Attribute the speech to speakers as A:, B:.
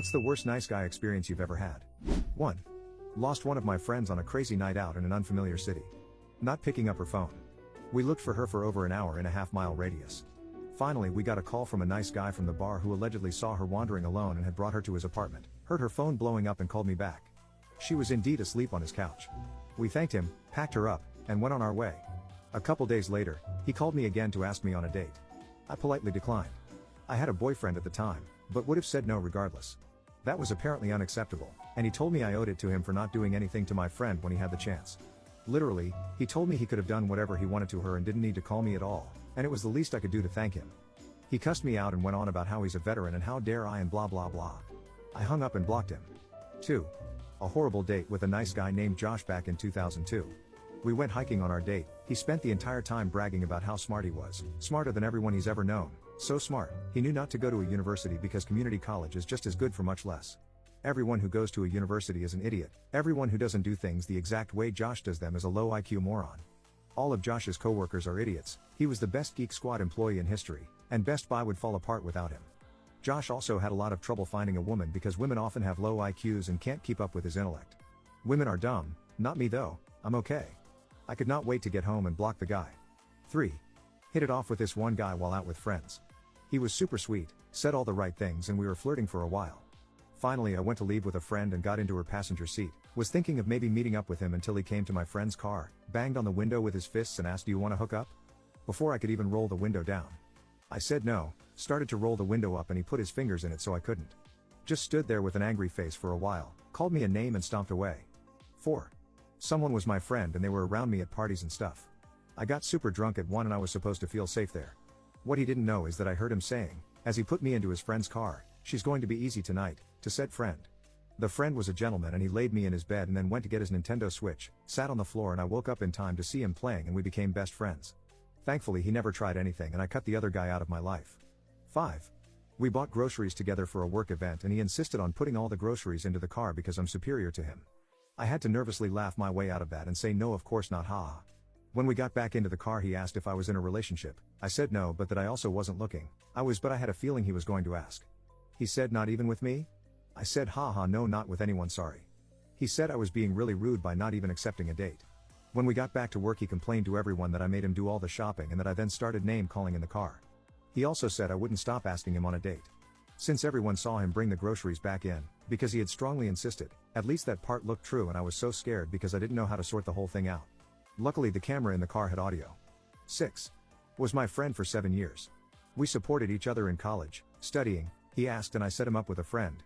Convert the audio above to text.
A: What's the worst nice guy experience you've ever had? 1. Lost one of my friends on a crazy night out in an unfamiliar city. Not picking up her phone. We looked for her for over an hour in a half-mile radius. Finally, we got a call from a nice guy from the bar who allegedly saw her wandering alone and had brought her to his apartment, heard her phone blowing up and called me back. She was indeed asleep on his couch. We thanked him, packed her up, and went on our way. A couple days later, he called me again to ask me on a date. I politely declined. I had a boyfriend at the time, but would have said no regardless. That was apparently unacceptable, and he told me I owed it to him for not doing anything to my friend when he had the chance. Literally, he told me he could have done whatever he wanted to her and didn't need to call me at all, and it was the least I could do to thank him. He cussed me out and went on about how he's a veteran and how dare I and blah blah blah. I hung up and blocked him. 2. A horrible date with a nice guy named Josh back in 2002. We went hiking on our date. He spent the entire time bragging about how smart he was, smarter than everyone he's ever known. So smart, he knew not to go to a university because community college is just as good for much less. Everyone who goes to a university is an idiot. Everyone who doesn't do things the exact way Josh does them is a low IQ moron. All of Josh's coworkers are idiots. He was the best Geek Squad employee in history, and Best Buy would fall apart without him. Josh also had a lot of trouble finding a woman because women often have low IQs and can't keep up with his intellect. Women are dumb, not me though, I'm okay. I could not wait to get home and block the guy. 3. Hit it off with this one guy while out with friends. He was super sweet, said all the right things, and we were flirting for a while. Finally, I went to leave with a friend and got into her passenger seat, was thinking of maybe meeting up with him until he came to my friend's car, banged on the window with his fists and asked, "Do you want to hook up?" Before I could even roll the window down. I said no, started to roll the window up and he put his fingers in it so I couldn't. Just stood there with an angry face for a while, called me a name and stomped away. 4. Someone was my friend and they were around me at parties and stuff. I got super drunk at one and I was supposed to feel safe there. What he didn't know is that I heard him saying, as he put me into his friend's car, "She's going to be easy tonight," to said friend. The friend was a gentleman and he laid me in his bed and then went to get his Nintendo Switch, sat on the floor, and I woke up in time to see him playing and we became best friends. Thankfully he never tried anything and I cut the other guy out of my life. 5. We bought groceries together for a work event and he insisted on putting all the groceries into the car because I'm superior to him. I had to nervously laugh my way out of that and say no, of course not, haha. When we got back into the car he asked if I was in a relationship. I said no, but that I also wasn't looking. But I had a feeling he was going to ask. He said, "Not even with me?" I said, haha, no, not with anyone, sorry. He said I was being really rude by not even accepting a date. When we got back to work he complained to everyone that I made him do all the shopping and that I then started name calling in the car. He also said I wouldn't stop asking him on a date. Since everyone saw him bring the groceries back in, because he had strongly insisted, at least that part looked true and I was so scared because I didn't know how to sort the whole thing out. Luckily the camera in the car had audio. 6. Was my friend for 7 years. We supported each other in college, studying. He asked and I set him up with a friend,